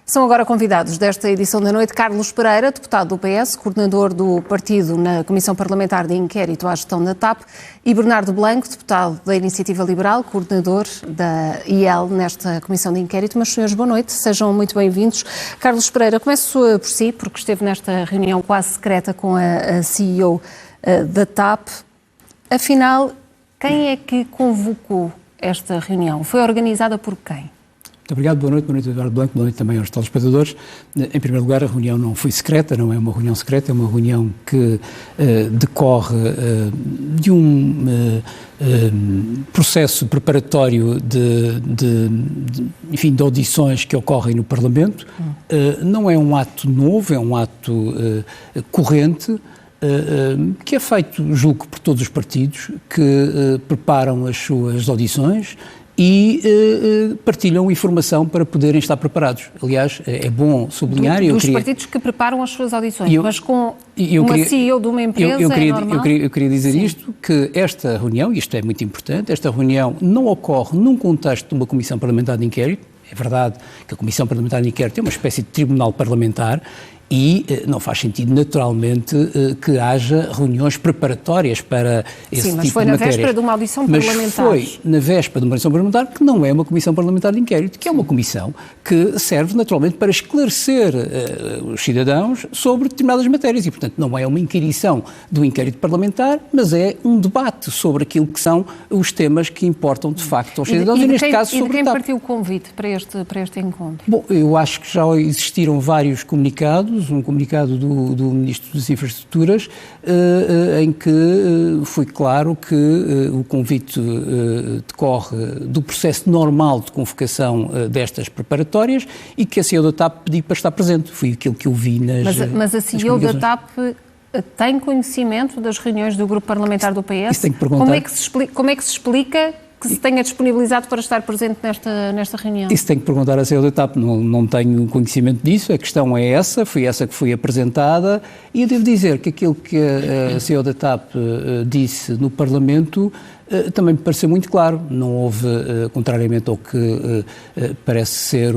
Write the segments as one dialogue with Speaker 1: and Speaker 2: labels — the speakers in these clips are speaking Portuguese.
Speaker 1: São agora convidados desta edição da noite Carlos Pereira, deputado do PS, coordenador do partido na Comissão Parlamentar de Inquérito à Gestão da TAP, e Bernardo Blanco, deputado da Iniciativa Liberal, coordenador da IEL nesta Comissão de Inquérito. Meus senhores, boa noite, sejam muito bem-vindos. Carlos Pereira, começo por si, porque esteve nesta reunião quase secreta com a CEO da TAP. Afinal, quem é que convocou esta reunião? Foi organizada por quem?
Speaker 2: Muito obrigado, boa noite Eduardo Blanco, boa noite também aos telespectadores. Em primeiro lugar, a reunião não foi secreta, não é uma reunião secreta, é uma reunião que decorre de um processo preparatório de audições que ocorrem no Parlamento. Não é um ato novo, é um ato corrente, que é feito, julgo, por todos os partidos que preparam as suas audições e partilham informação para poderem estar preparados. Aliás, é bom sublinhar...
Speaker 1: Dos partidos que preparam as suas audições, mas com uma CEO de uma empresa é normal?
Speaker 2: Eu queria dizer isto, que esta reunião, e isto é muito importante, esta reunião não ocorre num contexto de uma Comissão Parlamentar de Inquérito. É verdade que a Comissão Parlamentar de Inquérito é uma espécie de tribunal parlamentar, e não faz sentido, naturalmente, que haja reuniões preparatórias para esse tipo de matérias.
Speaker 1: Sim, mas foi na véspera de uma audição parlamentar.
Speaker 2: Mas foi na véspera de uma audição parlamentar, que não é uma Comissão Parlamentar de Inquérito, que é uma comissão que serve, naturalmente, para esclarecer os cidadãos sobre determinadas matérias. E, portanto, não é uma inquirição do inquérito parlamentar, mas é um debate sobre aquilo que são os temas que importam, de facto, aos cidadãos. E neste caso, sobre
Speaker 1: de quem partiu o convite para este encontro?
Speaker 2: Bom, eu acho que já existiram vários comunicados, um comunicado do Ministro das Infraestruturas, em que foi claro que o convite decorre do processo normal de convocação destas preparatórias e que a CEO da TAP pediu para estar presente. Foi aquilo que eu vi nas
Speaker 1: Mas a CEO da TAP tem conhecimento das reuniões do Grupo Parlamentar do PS?
Speaker 2: Isso tem que perguntar.
Speaker 1: Como é que se explica que se tenha disponibilizado para estar presente nesta reunião?
Speaker 2: Isso tem que perguntar à CEO da TAP, não tenho conhecimento disso, a questão é essa, foi essa que foi apresentada, e eu devo dizer que aquilo que a CEO da TAP disse no Parlamento também me pareceu muito claro. Não houve, contrariamente ao que parece ser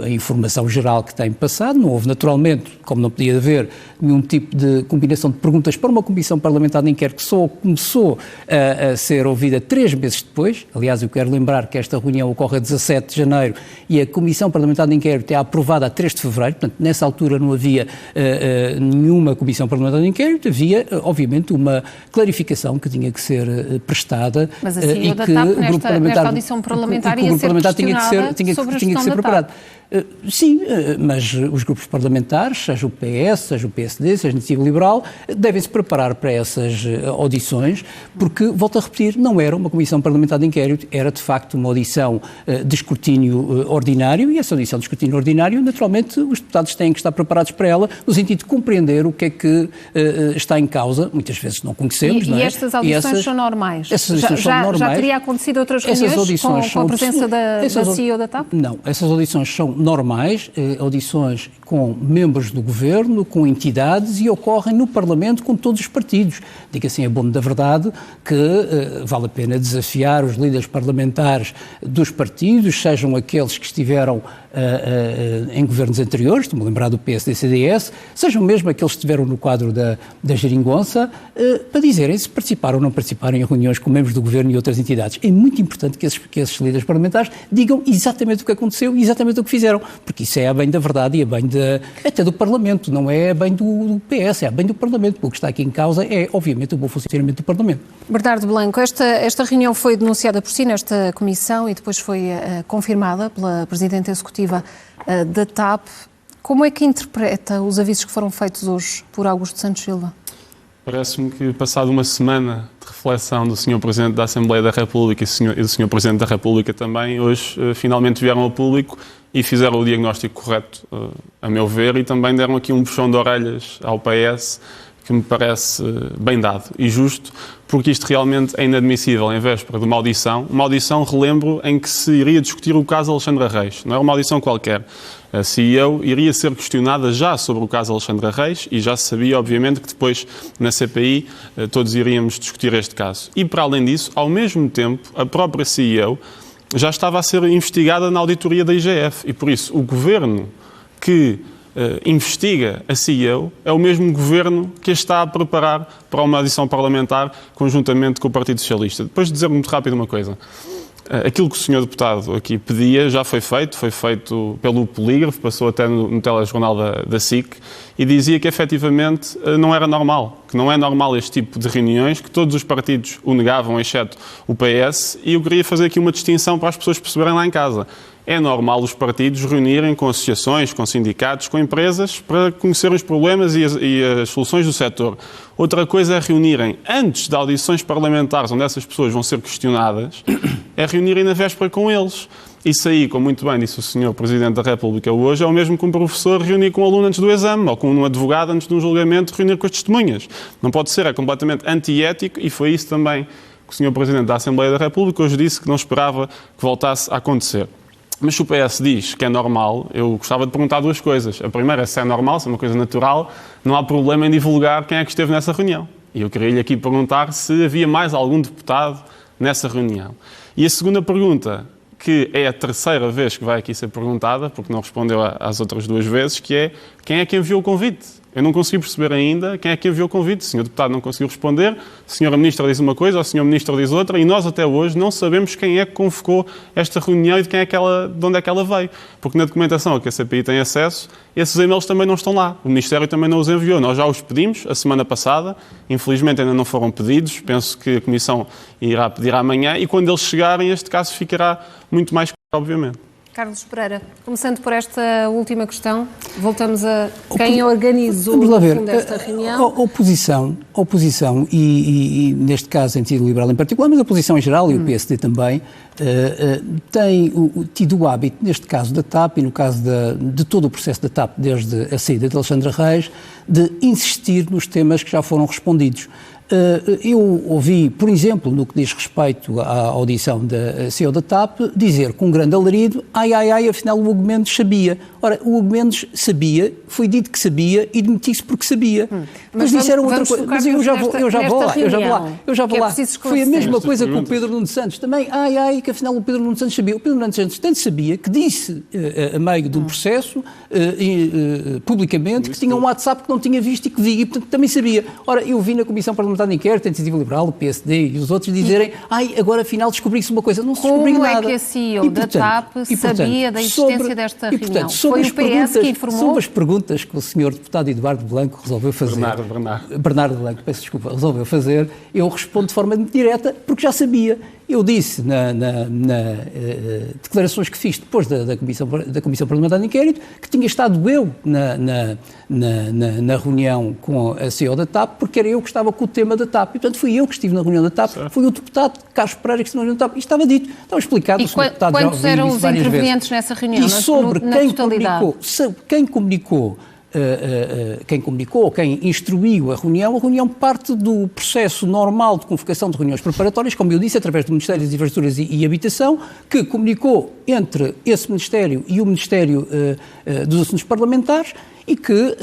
Speaker 2: a informação geral que tem passado, não houve naturalmente, como não podia haver, nenhum tipo de combinação de perguntas para uma Comissão Parlamentar de Inquérito que só começou a ser ouvida 3 meses depois. Aliás, eu quero lembrar que esta reunião ocorre a 17 de janeiro e a Comissão Parlamentar de Inquérito é aprovada a 3 de fevereiro, portanto, nessa altura não havia nenhuma Comissão Parlamentar de Inquérito, havia, obviamente, uma clarificação que tinha que ser prestada.
Speaker 1: Mas a CEO da TAP, nesta audição parlamentar, ia ser questionada sobre a gestão da TAP.
Speaker 2: Sim, mas os grupos parlamentares, seja o PS, seja o PSD, seja a Iniciativa Liberal, devem-se preparar para essas audições, porque, volto a repetir, não era uma Comissão Parlamentar de Inquérito, era de facto uma audição de escrutínio ordinário, e essa audição de escrutínio ordinário, naturalmente, os deputados têm que estar preparados para ela, no sentido de compreender o que é que está em causa. Muitas vezes não conhecemos, não é?
Speaker 1: E estas audições são normais?
Speaker 2: Essas audições são normais.
Speaker 1: Já teria acontecido outras reuniões com a presença da CEO da TAP?
Speaker 2: Não, essas audições são normais, audições com membros do Governo, com entidades, e ocorrem no Parlamento com todos os partidos. Digo assim, é bom da verdade que vale a pena desafiar os líderes parlamentares dos partidos, sejam aqueles que estiveram em governos anteriores, estou-me a lembrar do PSD-CDS, sejam mesmo aqueles que estiveram no quadro da geringonça, para dizerem se participaram ou não participaram em reuniões com membros do Governo e outras entidades. É muito importante que esses líderes parlamentares digam exatamente o que aconteceu e exatamente o que fizeram, porque isso é a bem da verdade e a bem até do Parlamento, não é a bem do PS, é a bem do Parlamento, porque o que está aqui em causa é, obviamente, o bom funcionamento do Parlamento.
Speaker 1: Bernardo Blanco, esta reunião foi denunciada por si nesta comissão e depois foi confirmada pela Presidente Executiva da TAP. Como é que interpreta os avisos que foram feitos hoje por Augusto Santos Silva?
Speaker 3: Parece-me que, passado uma semana de reflexão do Sr. Presidente da Assembleia da República e do Sr. Presidente da República também, hoje finalmente vieram ao público e fizeram o diagnóstico correto, a meu ver, e também deram aqui um puxão de orelhas ao PS, que me parece bem dado e justo, porque isto realmente é inadmissível em véspera de uma audição, relembro, em que se iria discutir o caso Alexandra Reis, não é uma audição qualquer. A CEO iria ser questionada já sobre o caso Alexandra Reis e já se sabia, obviamente, que depois na CPI todos iríamos discutir este caso. E, para além disso, ao mesmo tempo, a própria CEO já estava a ser investigada na auditoria da IGF. E, por isso, o governo que investiga a CEO é o mesmo governo que a está a preparar para uma audição parlamentar conjuntamente com o Partido Socialista. Depois de dizer muito rápido uma coisa. Aquilo que o senhor deputado aqui pedia já foi feito pelo polígrafo, passou até no telejornal da SIC, e dizia que efetivamente não era normal, que não é normal este tipo de reuniões, que todos os partidos o negavam, exceto o PS, e eu queria fazer aqui uma distinção para as pessoas perceberem lá em casa. É normal os partidos reunirem com associações, com sindicatos, com empresas, para conhecer os problemas e as soluções do setor. Outra coisa é reunirem, antes de audições parlamentares, onde essas pessoas vão ser questionadas, é reunirem na véspera com eles. Isso aí, como muito bem disse o Sr. Presidente da República hoje, é o mesmo que um professor reunir com um aluno antes do exame, ou com um advogado antes de um julgamento, reunir com as testemunhas. Não pode ser, é completamente antiético, e foi isso também que o Sr. Presidente da Assembleia da República hoje disse que não esperava que voltasse a acontecer. Mas se o PS diz que é normal, eu gostava de perguntar duas coisas. A primeira é se é normal, se é uma coisa natural, não há problema em divulgar quem é que esteve nessa reunião. E eu queria-lhe aqui perguntar se havia mais algum deputado nessa reunião. E a segunda pergunta, que é a terceira vez que vai aqui ser perguntada, porque não respondeu às outras duas vezes, que é quem é que enviou o convite? Eu não consegui perceber ainda quem é que enviou o convite. O Sr. Deputado não conseguiu responder, a Sra. Ministra diz uma coisa, o Sr. Ministro diz outra, e nós até hoje não sabemos quem é que convocou esta reunião e de onde é que ela veio. Porque na documentação a que a CPI tem acesso, esses e-mails também não estão lá. O Ministério também não os enviou. Nós já os pedimos a semana passada, infelizmente ainda não foram pedidos, penso que a Comissão irá pedir amanhã, e quando eles chegarem, este caso ficará muito mais claro, obviamente.
Speaker 1: Carlos Pereira, começando por esta última questão, voltamos a quem organizou esta reunião.
Speaker 2: A oposição e neste caso em sentido liberal em particular, mas a oposição em geral e o PSD também, tem tido o hábito, neste caso da TAP e no caso de todo o processo da TAP, desde a saída de Alexandra Reis, de insistir nos temas que já foram respondidos. Eu ouvi, por exemplo, no que diz respeito à audição da CEO da TAP, dizer com um grande alarido, afinal o Hugo Mendes sabia. Ora, o Hugo Mendes sabia, foi dito que sabia e demitiu-se porque sabia. Mas disseram outra coisa. Mas eu já vou lá. Foi a mesma coisa com o Pedro Nuno Santos. Também, que afinal o Pedro Nuno Santos sabia. O Pedro Nuno Santos tanto sabia que disse, a meio de um processo, publicamente, que tinha um WhatsApp que não tinha visto e que via, e portanto também sabia. Ora, eu vi na Comissão Parlamentar de Inquérito, a Iniciativa Liberal, o PSD e os outros dizerem agora afinal descobri-se uma coisa. Não se descobriu nada.
Speaker 1: Como é que a CEO da TAP sabia da existência desta reunião? Foi o PS que informou?
Speaker 2: Sobre as perguntas que o Sr. Deputado Eduardo Blanco resolveu fazer. Bernardo Blanco, peço desculpa, resolveu fazer. Eu respondo de forma direta porque já sabia. Eu disse na declarações que fiz depois da Comissão Parlamentar de Inquérito que tinha estado eu na reunião com a CEO da TAP, porque era eu que estava com o tema da TAP. E, portanto, fui eu que estive na reunião da TAP, foi o deputado Carlos Pereira que esteve na reunião da TAP. E estava dito, estava explicado.
Speaker 1: E quantos eram os intervenientes nessa reunião?
Speaker 2: E sobre quem comunicou, quem instruiu a reunião parte do processo normal de convocação de reuniões preparatórias, como eu disse, através do Ministério das Infraestruturas e Habitação, que comunicou entre esse Ministério e o Ministério dos Assuntos Parlamentares e que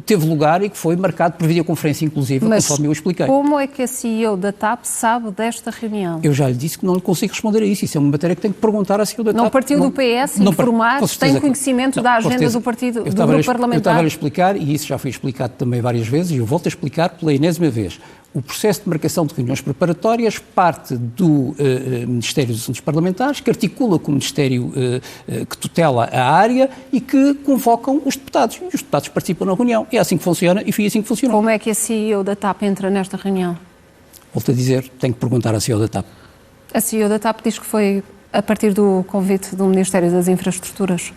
Speaker 2: teve lugar e que foi marcado por videoconferência inclusive, conforme eu expliquei.
Speaker 1: Como é que a CEO da TAP sabe desta reunião?
Speaker 2: Eu já lhe disse que não lhe consigo responder a isso. Isso é uma matéria que tenho que perguntar à CEO da TAP.
Speaker 1: Não partiu do PS informar, tem conhecimento da agenda do partido, do grupo parlamentar?
Speaker 2: Eu estava a explicar, e isso já foi explicado também várias vezes, e eu volto a explicar pela enésima vez. O processo de marcação de reuniões preparatórias parte do Ministério dos Assuntos Parlamentares, que articula com o Ministério que tutela a área e que convocam os deputados. E os deputados participam na reunião. É assim que funciona e foi assim que funcionou.
Speaker 1: Como é que a CEO da TAP entra nesta reunião?
Speaker 2: Volto a dizer, tenho que perguntar à CEO da TAP.
Speaker 1: A CEO da TAP diz que foi a partir do convite do Ministério das Infraestruturas.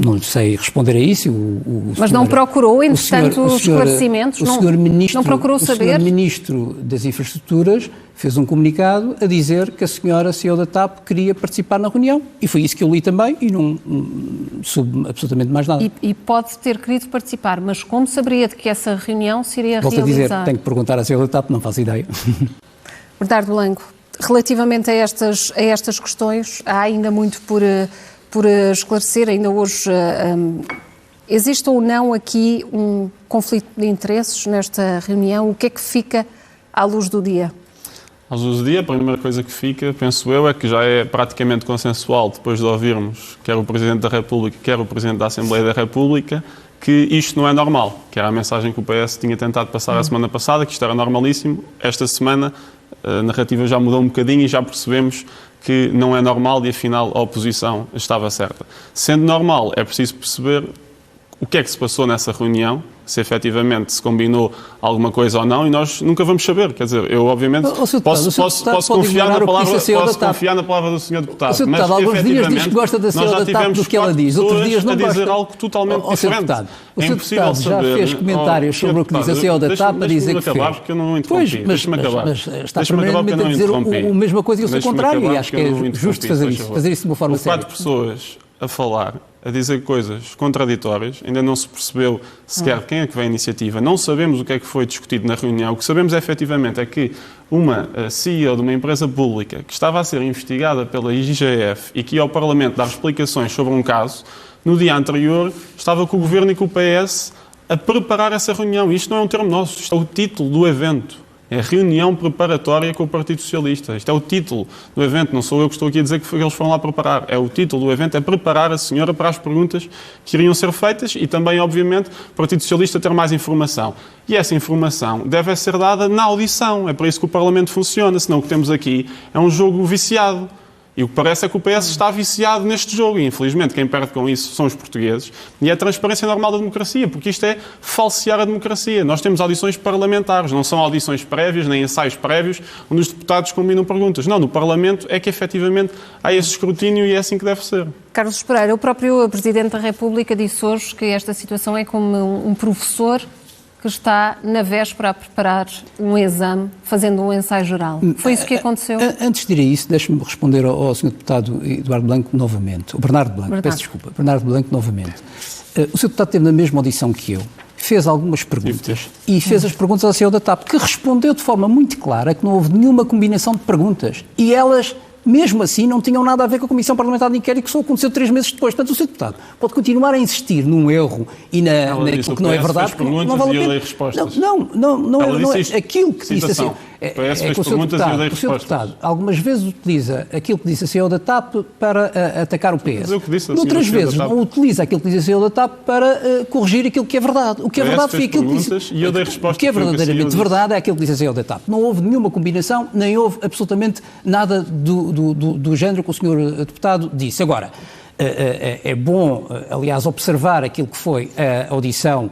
Speaker 2: Não sei responder a isso.
Speaker 1: Mas não procurou, entretanto, os esclarecimentos? Não procurou saber?
Speaker 2: O Sr. Ministro das Infraestruturas fez um comunicado a dizer que a senhora CEO da TAP queria participar na reunião. E foi isso que eu li também e não soube absolutamente mais nada.
Speaker 1: E pode ter querido participar, mas como saberia de que essa reunião se iria realizar?
Speaker 2: Volto a dizer, tenho que perguntar à CEO da TAP, não faço ideia.
Speaker 1: Bernardo Blanco, relativamente a estas questões, há ainda muito por esclarecer, ainda hoje. Existe ou não aqui um conflito de interesses nesta reunião? O que é que fica à luz do dia?
Speaker 3: Aos usos do dia, a primeira coisa que fica, penso eu, é que já é praticamente consensual, depois de ouvirmos quer o Presidente da República, quer o Presidente da Assembleia da República, que isto não é normal, que era a mensagem que o PS tinha tentado passar a semana passada, que isto era normalíssimo. Esta semana a narrativa já mudou um bocadinho e já percebemos que não é normal e, afinal, a oposição estava certa. Sendo normal, é preciso perceber o que é que se passou nessa reunião, se efetivamente se combinou alguma coisa ou não, e nós nunca vamos saber. Quer dizer, eu obviamente posso confiar na palavra do Sr. Deputado,
Speaker 2: mas
Speaker 3: alguns dias
Speaker 2: diz que gosta da senhora da TAP do que ela diz, outros dias não gosta.
Speaker 3: A dizer algo totalmente diferente.
Speaker 2: O Sr. Deputado já fez comentários sobre o que diz a senhora da TAP a dizer que fez.
Speaker 3: Porque eu não o interrompi.
Speaker 2: Deixa-me acabar. Mas está permanentemente a dizer a mesma coisa e o seu contrário, e acho que é justo fazer isso de uma forma séria.
Speaker 3: 4 pessoas a falar, a dizer coisas contraditórias, ainda não se percebeu sequer quem é que vem a iniciativa, não sabemos o que é que foi discutido na reunião. O que sabemos efetivamente é que uma CEO de uma empresa pública que estava a ser investigada pela IGF e que ia ao Parlamento dar explicações sobre um caso, no dia anterior estava com o Governo e com o PS a preparar essa reunião. Isto não é um termo nosso, isto é o título do evento. É a reunião preparatória com o Partido Socialista. Isto é o título do evento, não sou eu que estou aqui a dizer que eles foram lá preparar. É o título do evento, é preparar a senhora para as perguntas que iriam ser feitas e também, obviamente, o Partido Socialista ter mais informação. E essa informação deve ser dada na audição. É para isso que o Parlamento funciona, senão o que temos aqui é um jogo viciado. E o que parece é que o PS está viciado neste jogo e, infelizmente, quem perde com isso são os portugueses. E é a transparência normal da democracia, porque isto é falsear a democracia. Nós temos audições parlamentares, não são audições prévias, nem ensaios prévios, onde os deputados combinam perguntas. Não, no Parlamento é que, efetivamente, há esse escrutínio e é assim que deve ser.
Speaker 1: Carlos Pereira, o próprio Presidente da República disse hoje que esta situação é como um professor que está na véspera a preparar um exame, fazendo um ensaio geral. Foi isso que aconteceu?
Speaker 2: Antes de ir a isso, deixe-me responder ao Sr. Deputado Eduardo Blanco novamente. O Bernardo Blanco, peço desculpa. Bernardo Blanco novamente. O Sr. Deputado teve na mesma audição que eu, fez algumas perguntas e fez as perguntas ao CEO da TAP, que respondeu de forma muito clara que não houve nenhuma combinação de perguntas. E elas, mesmo assim, não tinham nada a ver com a Comissão Parlamentar de Inquérito, que só aconteceu 3 meses depois. Portanto, o Sr. Deputado pode continuar a insistir num erro e naquilo que não é verdade, porque não vale a pena. Não é aquilo que disse assim. É que o Sr. Deputado algumas vezes utiliza aquilo que disse a CEO da TAP para atacar o PS. Outras vezes não utiliza aquilo que disse a CEO da TAP para corrigir aquilo que é verdade. O que é verdade foi aquilo que disse. O que é verdadeiramente verdade é aquilo que disse a CEO da TAP. Não houve nenhuma combinação, nem houve absolutamente nada do género que o Sr. Deputado disse. Agora, é bom, aliás, observar aquilo que foi a audição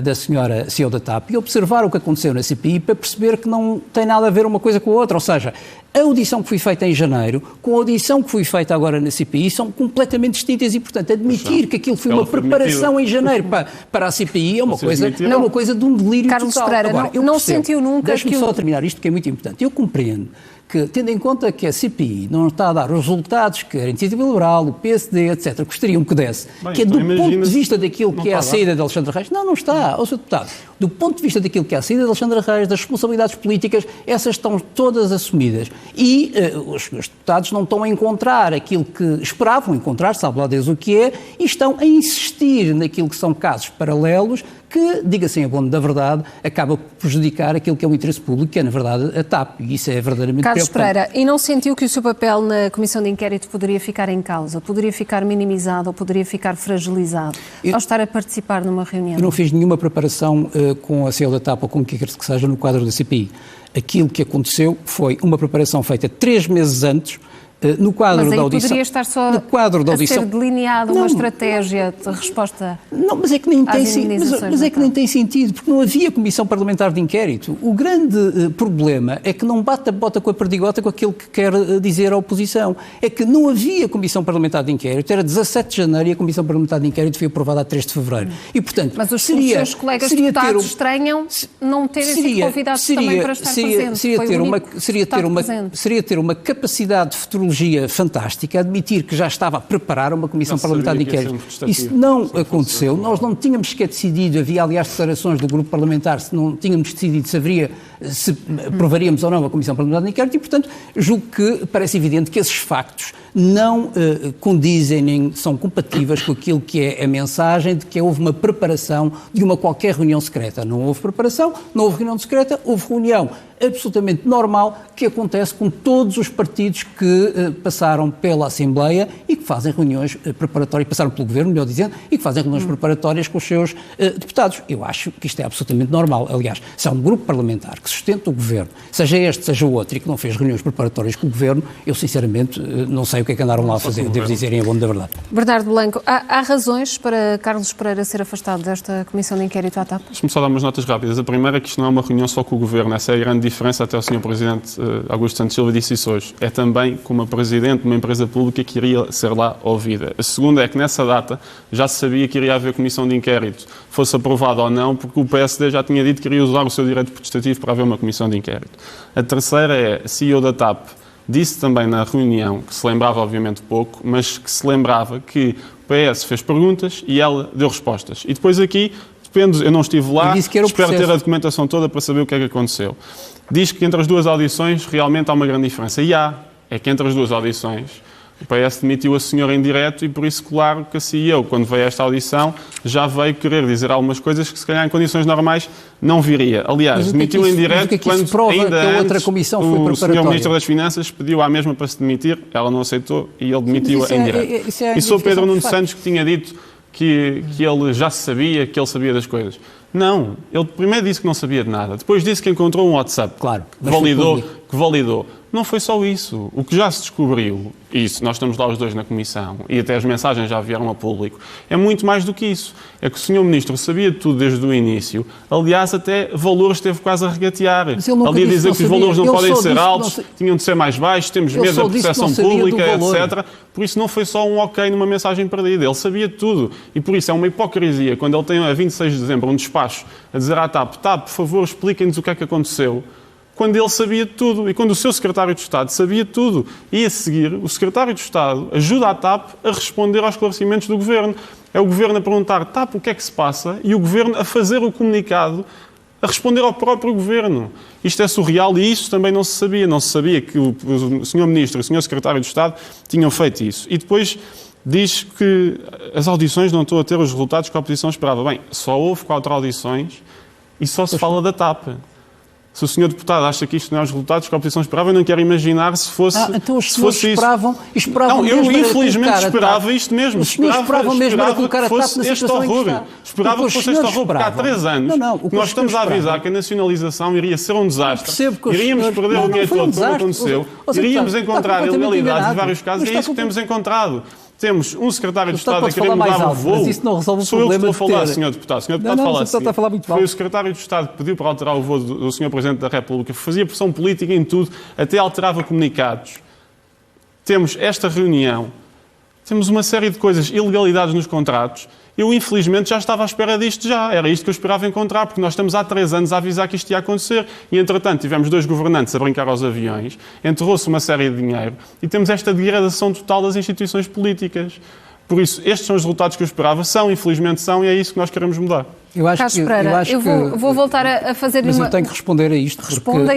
Speaker 2: da senhora CEO da TAP e observar o que aconteceu na CPI para perceber que não tem nada a ver uma coisa com a outra. Ou seja, a audição que foi feita em janeiro com a audição que foi feita agora na CPI são completamente distintas e, portanto, admitir que aquilo foi uma preparação em janeiro para a CPI é uma coisa de um delírio
Speaker 1: Carlos
Speaker 2: total.
Speaker 1: Pereira,
Speaker 2: agora,
Speaker 1: não sentiu nunca que...
Speaker 2: Deixe-me só terminar isto, que é muito importante. Eu compreendo que, tendo em conta que a CPI não está a dar os resultados que a Iniciativa Liberal, o PSD, etc., gostariam que desse, que é do ponto de vista daquilo que é a saída de Alexandre Reis, não está, Sr. Deputado, do ponto de vista daquilo que é a saída de Alexandre Reis, das responsabilidades políticas, essas estão todas assumidas. E os deputados não estão a encontrar aquilo que esperavam encontrar, sabe lá Deus o que é, e estão a insistir naquilo que são casos paralelos que, diga-se em abono da verdade, acaba por prejudicar aquilo que é o interesse público, que é, na verdade, a TAP. E isso é verdadeiramente
Speaker 1: Carlos
Speaker 2: preocupante.
Speaker 1: Pereira, e não sentiu que o seu papel na Comissão de Inquérito poderia ficar em causa, poderia ficar minimizado ou poderia ficar fragilizado ao estar a participar numa reunião?
Speaker 2: Eu não fiz nenhuma preparação com a CEO da TAP ou com o que quer que seja no quadro da CPI. Aquilo que aconteceu foi uma preparação feita 3 meses antes, no quadro da audição.
Speaker 1: Poderia estar só a ser delineada uma estratégia de resposta.
Speaker 2: Não, mas é que nem tem sentido, porque não havia Comissão Parlamentar de Inquérito. O grande problema é que não bate a bota com a perdigota com aquilo que quer dizer a oposição. É que não havia Comissão Parlamentar de Inquérito, era 17 de janeiro e a Comissão Parlamentar de Inquérito foi aprovada a 3 de fevereiro. E, portanto,
Speaker 1: mas os seus colegas deputados estranham não terem sido convidados também para estar presentes.
Speaker 2: Seria ter uma capacidade de futurologia fantástica, admitir que já estava a preparar uma Comissão Parlamentar de Inquérito. Isso não aconteceu. Nós não tínhamos sequer decidido, havia aliás declarações do grupo parlamentar, se não tínhamos decidido se aprovaríamos ou não a Comissão Parlamentar de Inquérito e, portanto, julgo que parece evidente que esses factos não condizem nem são compatíveis com aquilo que é a mensagem de que houve uma preparação de uma qualquer reunião secreta. Não houve preparação, não houve reunião secreta, houve reunião absolutamente normal que acontece com todos os partidos que passaram pela Assembleia e que fazem reuniões preparatórias, passaram pelo Governo, melhor dizendo, e que fazem reuniões preparatórias com os seus deputados. Eu acho que isto é absolutamente normal. Aliás, se há um grupo parlamentar que sustenta o Governo, seja este, seja o outro, e que não fez reuniões preparatórias com o Governo, eu sinceramente não sei o que é que andaram lá a fazer, devo dizer em abono da verdade.
Speaker 1: Bernardo Blanco, há razões para Carlos Pereira ser afastado desta Comissão de Inquérito à TAP?
Speaker 3: Deixa-me só dar umas notas rápidas. A primeira é que isto não é uma reunião só com o Governo, essa é a grande diferença, até o Sr. Presidente Augusto Santos Silva disse isso hoje. É também como a Presidente de uma empresa pública que iria ser lá ouvida. A segunda é que nessa data já se sabia que iria haver Comissão de Inquérito, fosse aprovada ou não, porque o PSD já tinha dito que iria usar o seu direito protestativo para haver uma Comissão de Inquérito. A terceira é a CEO da TAP disse também na reunião, que se lembrava obviamente pouco, mas que se lembrava que o PS fez perguntas e ela deu respostas. E depois aqui, depende, eu não estive lá, espero ter a documentação toda para saber o que é que aconteceu. Diz que entre as duas audições realmente há uma grande diferença. E é que entre as duas audições o PS demitiu a senhora em direto e por isso, claro, que a CEO, quando veio a esta audição, já veio querer dizer algumas coisas que se calhar em condições normais não viria. Aliás, demitiu em direto quando ainda
Speaker 2: a outra comissão foi
Speaker 3: o Sr. Ministro das Finanças pediu à mesma para se demitir, ela não aceitou e ele demitiu-a em direto. E sou Pedro Nuno Santos que tinha dito que ele já sabia, que ele sabia das coisas. Não, ele primeiro disse que não sabia de nada, depois disse que encontrou um WhatsApp,
Speaker 2: claro,
Speaker 3: que validou. Não foi só isso. O que já se descobriu, isso, nós estamos lá os dois na Comissão, e até as mensagens já vieram a público, é muito mais do que isso. É que o Sr. Ministro sabia de tudo desde o início, aliás, até valores esteve quase a regatear. Ali a dizer que os valores não podem ser altos, tinham de ser mais baixos, temos medo da percepção pública, etc. Por isso não foi só um ok numa mensagem perdida, ele sabia de tudo. E por isso é uma hipocrisia, quando ele tem a 26 de dezembro um despacho a dizer à TAP, por favor, expliquem-nos o que é que aconteceu, quando ele sabia de tudo e quando o seu secretário de Estado sabia de tudo. E a seguir, o secretário de Estado ajuda a TAP a responder aos esclarecimentos do Governo. É o Governo a perguntar, TAP, o que é que se passa? E o Governo a fazer o comunicado, a responder ao próprio Governo. Isto é surreal e isso também não se sabia. Não se sabia que o Sr. Ministro e o Sr. Secretário de Estado tinham feito isso. E depois diz que as audições não estão a ter os resultados que a oposição esperava. Bem, só houve 4 audições e só se fala da TAP. Se o Sr. Deputado acha que isto não é os resultados que a oposição esperava, eu não quero imaginar se fosse
Speaker 2: então os
Speaker 3: se fosse
Speaker 2: esperavam
Speaker 3: não, eu infelizmente esperava isto mesmo.
Speaker 2: Esperava mesmo era colocar a TAP na situação em que está.
Speaker 3: Esperava que fosse este horror, porque há 3 anos nós estamos a avisar que a nacionalização iria ser um desastre. Iríamos perder o dinheiro todo, como aconteceu. Iríamos encontrar ilegalidades em vários casos e é isso que temos encontrado. Temos um secretário de Estado a querer mudar o voo.
Speaker 2: Isso não resolve o
Speaker 3: Sou eu que
Speaker 2: problema
Speaker 3: estou a falar, Sr. Deputado. O Sr. Deputado fala assim.
Speaker 2: Está a falar muito mal.
Speaker 3: Foi o secretário de Estado que pediu para alterar o voo do Sr. Presidente da República. Fazia pressão política em tudo, até alterava comunicados. Temos esta reunião. Temos uma série de coisas, ilegalidades nos contratos. Eu, infelizmente, já estava à espera disto já. Era isto que eu esperava encontrar, porque nós estamos há 3 anos a avisar que isto ia acontecer. E, entretanto, tivemos 2 governantes a brincar aos aviões, enterrou-se uma série de dinheiro e temos esta degradação total das instituições políticas. Por isso, estes são os resultados que eu esperava. Infelizmente são, e é isso que nós queremos mudar.
Speaker 1: Carlos Pereira, eu vou voltar a fazer-lhe
Speaker 2: uma... Mas eu tenho que responder a isto, porque, na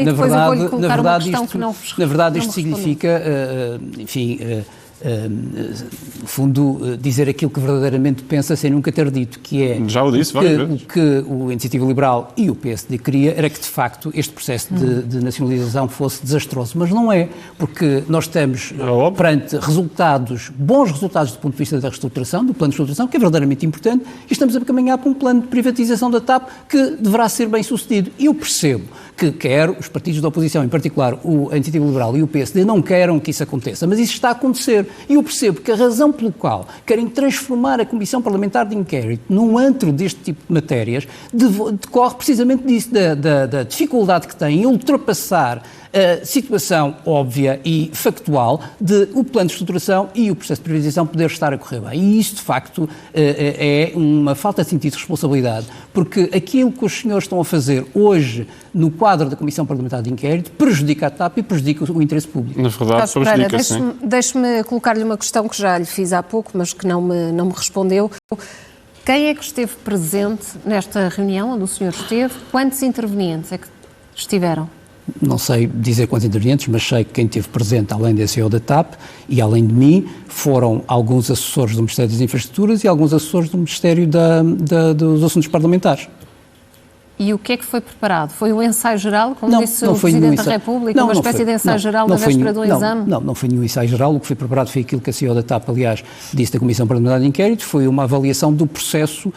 Speaker 2: verdade, isto significa, enfim... no fundo, dizer aquilo que verdadeiramente pensa sem nunca ter dito, que é
Speaker 3: já o disse várias vezes.
Speaker 2: O que o Iniciativa Liberal e o PSD queria era que, de facto, este processo de nacionalização fosse desastroso, mas não é, porque nós estamos perante bons resultados do ponto de vista da reestruturação, do plano de reestruturação, que é verdadeiramente importante, e estamos a caminhar para um plano de privatização da TAP que deverá ser bem sucedido. E eu percebo que quer os partidos da oposição, em particular a Iniciativa Liberal e o PSD, não queiram que isso aconteça, mas isso está a acontecer. E eu percebo que a razão pelo qual querem transformar a Comissão Parlamentar de Inquérito num antro deste tipo de matérias decorre precisamente disso, da dificuldade que têm em ultrapassar a situação óbvia e factual de o plano de estruturação e o processo de privatização poder estar a correr bem. E isso, de facto, é uma falta de sentido de responsabilidade, porque aquilo que os senhores estão a fazer hoje no quadro da Comissão Parlamentar de Inquérito prejudica a TAP e prejudica o interesse público.
Speaker 3: Na verdade, prejudica, sim.
Speaker 1: Deixe-me colocar-lhe uma questão que já lhe fiz há pouco, mas que não me respondeu. Quem é que esteve presente nesta reunião onde o senhor esteve? Quantos intervenientes é que estiveram?
Speaker 2: Não sei dizer quantos intervenientes, mas sei que quem esteve presente, além da CEO da TAP e além de mim, foram alguns assessores do Ministério das Infraestruturas e alguns assessores do Ministério dos Assuntos Parlamentares.
Speaker 1: E o que é que foi preparado? Foi um ensaio geral, como disse o Presidente da República, uma espécie de ensaio geral da véspera do exame?
Speaker 2: Não foi nenhum ensaio geral. O que foi preparado foi aquilo que a CEO da TAP, aliás, disse da Comissão Parlamentar de Inquérito, foi uma avaliação do processo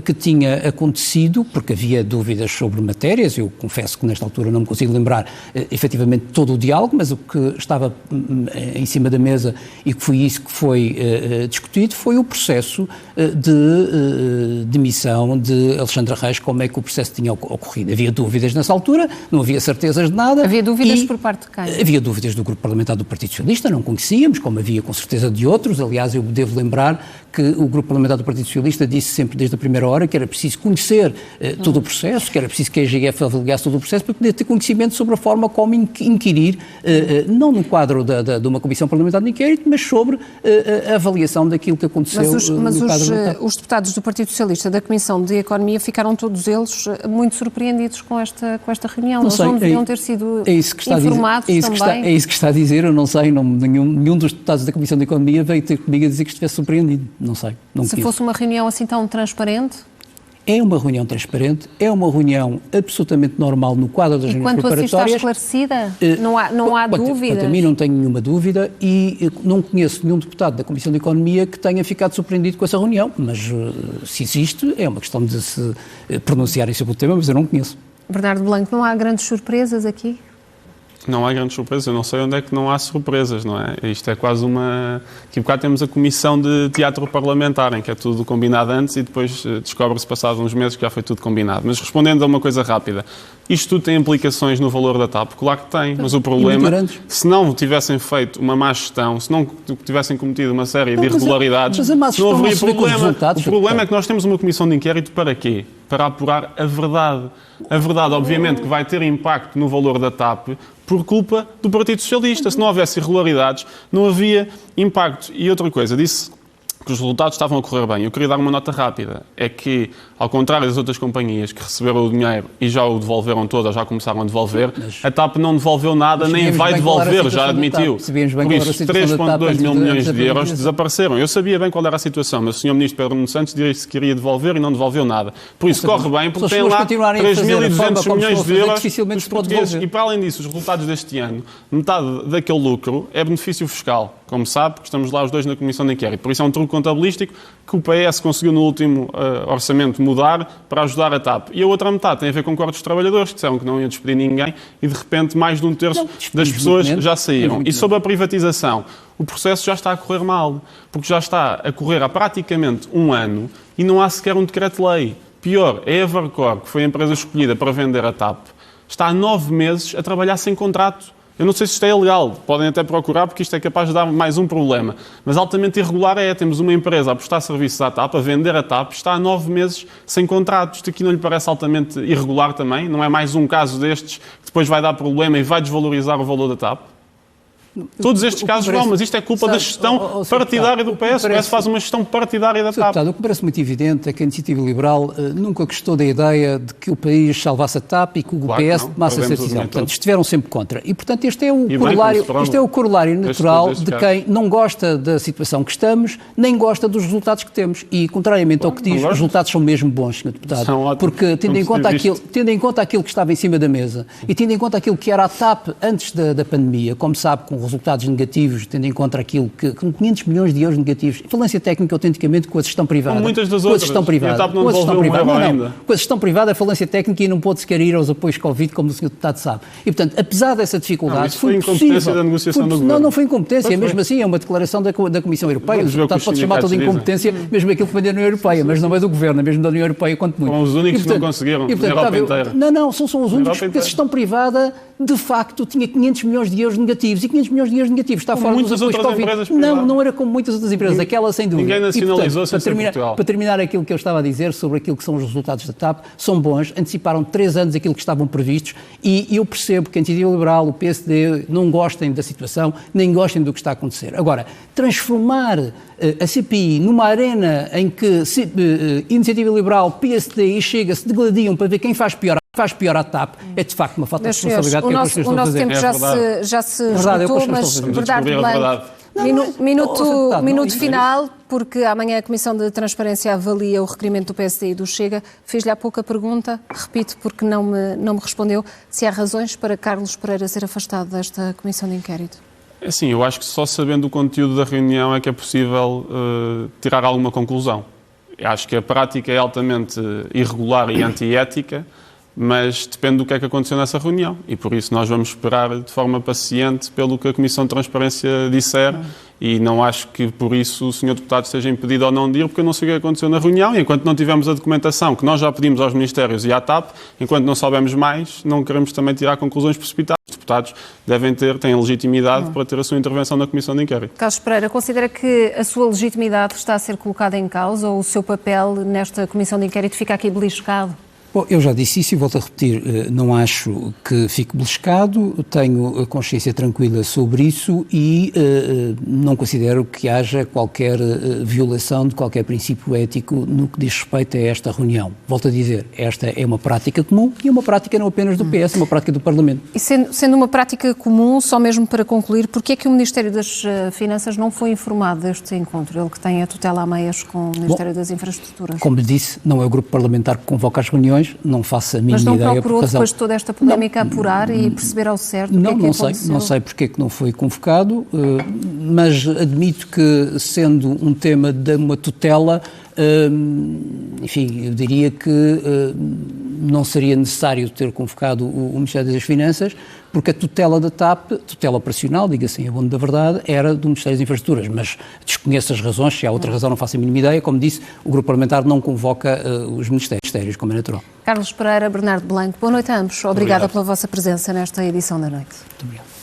Speaker 2: que tinha acontecido, porque havia dúvidas sobre matérias. Eu confesso que nesta altura não me consigo lembrar efetivamente todo o diálogo, mas o que estava em cima da mesa e que foi isso que foi discutido foi o processo de demissão de Alexandra Reis, como é que o processo tinha ocorrido. Havia dúvidas nessa altura, não havia certezas de nada.
Speaker 1: Havia dúvidas por parte de quem?
Speaker 2: Havia dúvidas do grupo parlamentar do Partido Socialista, não conhecíamos, como havia com certeza de outros. Aliás, eu devo lembrar que o grupo parlamentar do Partido Socialista disse sempre desde a primeira hora que era preciso conhecer todo o processo, que era preciso que a IGF avaliasse todo o processo para poder ter conhecimento sobre a forma como inquirir, não no quadro de uma comissão parlamentar de inquérito, mas sobre a avaliação daquilo que aconteceu
Speaker 1: mas
Speaker 2: no quadro
Speaker 1: os deputados do Partido Socialista da Comissão de Economia ficaram todos eles muito surpreendidos com esta reunião. Eles não deveriam ter sido informados também?
Speaker 2: É isso que está a dizer, eu não sei, nenhum dos deputados da Comissão de Economia veio ter comigo a dizer que estivesse surpreendido. Não sei.
Speaker 1: Se fosse uma reunião assim tão transparente?
Speaker 2: É uma reunião transparente, é uma reunião absolutamente normal no quadro das reuniões preparatórias.
Speaker 1: E quanto a si está esclarecida? Não há dúvidas?
Speaker 2: Quanto a mim não tenho nenhuma dúvida e não conheço nenhum deputado da Comissão de Economia que tenha ficado surpreendido com essa reunião, mas se existe é uma questão de se pronunciarem sobre o tema, mas eu não conheço.
Speaker 1: Bernardo Blanco, não há grandes surpresas aqui?
Speaker 3: Não há grandes surpresas, eu não sei onde é que não há surpresas, não é? Isto é quase uma... Aqui por cá temos a comissão de teatro parlamentar, em que é tudo combinado antes e depois descobre-se passados uns meses que já foi tudo combinado. Mas respondendo a uma coisa rápida, isto tudo tem implicações no valor da TAP? Claro que tem, mas o problema, se não tivessem feito uma má gestão, se não tivessem cometido uma série de irregularidades, não haveria problema. O problema é que nós temos uma comissão de inquérito para quê? Para apurar a verdade. A verdade, obviamente, que vai ter impacto no valor da TAP por culpa do Partido Socialista. Se não houvesse irregularidades, não havia impacto. E outra coisa, disse que os resultados estavam a correr bem. Eu queria dar uma nota rápida. É que, ao contrário das outras companhias que receberam o dinheiro e já o devolveram todo, ou já começaram a devolver, a TAP não devolveu nada, nem vai devolver, já admitiu. Por isso, 3,2 mil milhões de euros desapareceram. Eu sabia bem qual era a situação, mas o Sr. Ministro Pedro Nuno Santos disse que queria devolver e não devolveu nada. Por isso, corre bem, porque tem lá 3.200 milhões de euros dos portugueses. E, para além disso, os resultados deste ano, metade daquele lucro é benefício fiscal. Como sabe, porque estamos lá os dois na Comissão de Inquérito. Por isso é um truque contabilístico que o PS conseguiu no último orçamento mudar para ajudar a TAP. E a outra metade tem a ver com cortes de trabalhadores, que disseram que não iam despedir ninguém e, de repente, mais de um terço das pessoas já saíram. E sobre a privatização, o processo já está a correr mal, porque já está a correr há praticamente um ano e não há sequer um decreto-lei. Pior, a Evercore, que foi a empresa escolhida para vender a TAP, está há 9 meses a trabalhar sem contrato. Eu não sei se isto é ilegal, podem até procurar porque isto é capaz de dar mais um problema. Mas altamente irregular é, temos uma empresa a prestar serviços à TAP, a vender a TAP, está há 9 meses sem contrato. Isto aqui não lhe parece altamente irregular também? Não é mais um caso destes que depois vai dar problema e vai desvalorizar o valor da TAP? Todos estes casos vão, mas isto é culpa da gestão partidária do PS. O PS faz uma gestão partidária da TAP.
Speaker 2: O que parece muito evidente é que a Iniciativa Liberal nunca gostou da ideia de que o país salvasse a TAP e que o PS tomasse essa decisão. Portanto, estiveram sempre contra. E, portanto, este é o corolário natural de quem não gosta da situação que estamos, nem gosta dos resultados que temos. E, contrariamente ao que diz, os resultados são mesmo bons, Sr. Deputado. Porque, tendo em conta aquilo que estava em cima da mesa e tendo em conta aquilo que era a TAP antes da pandemia, como sabe, com resultados negativos, tendo em conta aquilo que, com 500 milhões de euros negativos, falência técnica autenticamente com a gestão privada.
Speaker 3: Com muitas das outras.
Speaker 2: Com a gestão privada.
Speaker 3: E a TAP não devolveu um euro ainda.
Speaker 2: Com a gestão privada, a falência técnica e não pôde sequer ir aos apoios Covid, como o Sr. Deputado sabe. E, portanto, apesar dessa dificuldade,
Speaker 3: foi incompetência da negociação do governo.
Speaker 2: Não foi incompetência, mesmo assim é uma declaração da Comissão Europeia. O Sr. Deputado pode chamar toda incompetência, mesmo aquilo que vem da União Europeia, mas não é do governo, é mesmo da União Europeia, quanto muito.
Speaker 3: Foram os únicos que não conseguiram, na Europa inteira.
Speaker 2: Não, são os únicos, porque a gestão privada, de facto, tinha 500 milhões de euros negativos, e 500 milhões de euros negativos está fora dos apoios Covid. Não era como muitas outras empresas, aquela sem dúvida.
Speaker 3: Ninguém nacionalizou sem ser Portugal.
Speaker 2: Para terminar aquilo que eu estava a dizer sobre aquilo que são os resultados da TAP, são bons, anteciparam 3 anos aquilo que estavam previstos e eu percebo que a Iniciativa Liberal, o PSD, não gostem da situação, nem gostem do que está a acontecer. Agora, transformar a CPI numa arena em que Iniciativa Liberal, PSD e Chega se degladiam para ver quem faz pior faz pior à TAP é de facto uma falta de
Speaker 1: Senhores,
Speaker 2: responsabilidade que
Speaker 1: o nosso tempo
Speaker 3: É
Speaker 1: já se
Speaker 2: verdade,
Speaker 1: esgotou,
Speaker 2: é
Speaker 1: mas
Speaker 3: verdade.
Speaker 1: Bernardo Blanco, minuto final, porque amanhã a Comissão de Transparência avalia o requerimento do PSD e do Chega. Fiz-lhe há pouco a pergunta, repito porque não me respondeu, se há razões para Carlos Pereira ser afastado desta Comissão de Inquérito.
Speaker 3: Assim, eu acho que só sabendo o conteúdo da reunião é que é possível tirar alguma conclusão. Eu acho que a prática é altamente irregular e antiética, mas depende do que é que aconteceu nessa reunião e por isso nós vamos esperar de forma paciente pelo que a Comissão de Transparência disser e não acho que por isso o Sr. Deputado esteja impedido ou não de ir, porque eu não sei o que aconteceu na reunião e enquanto não tivermos a documentação que nós já pedimos aos Ministérios e à TAP, enquanto não soubermos mais, não queremos também tirar conclusões precipitadas. Os deputados têm legitimidade para ter a sua intervenção na Comissão de Inquérito.
Speaker 1: Carlos Pereira, considera que a sua legitimidade está a ser colocada em causa ou o seu papel nesta Comissão de Inquérito fica aqui beliscado?
Speaker 2: Bom, eu já disse isso e volto a repetir, não acho que fique beliscado, tenho consciência tranquila sobre isso e não considero que haja qualquer violação de qualquer princípio ético no que diz respeito a esta reunião. Volto a dizer, esta é uma prática comum e uma prática não apenas do PS, é uma prática do Parlamento.
Speaker 1: E sendo uma prática comum, só mesmo para concluir, porquê é que o Ministério das Finanças não foi informado deste encontro? Ele que tem a tutela a meias com o Ministério das Infraestruturas.
Speaker 2: Como lhe disse, não é o grupo parlamentar que convoca as reuniões, não faço a mínima ideia.
Speaker 1: Mas não procurou
Speaker 2: por razão...
Speaker 1: depois de toda esta polémica apurar e perceber ao certo o que é que aconteceu?
Speaker 2: Não sei porque é que não foi convocado, mas admito que, sendo um tema de uma tutela, enfim, eu diria que não seria necessário ter convocado o Ministério das Finanças, porque a tutela da TAP, tutela operacional, diga-se em abono da verdade, era do Ministério das Infraestruturas, mas desconheço as razões, se há outra razão não faço a mínima ideia. Como disse, o Grupo Parlamentar não convoca os Ministérios, como é natural.
Speaker 1: Carlos Pereira, Bernardo Blanco, boa noite a ambos. Obrigada pela vossa presença nesta edição da noite.
Speaker 2: Muito obrigado.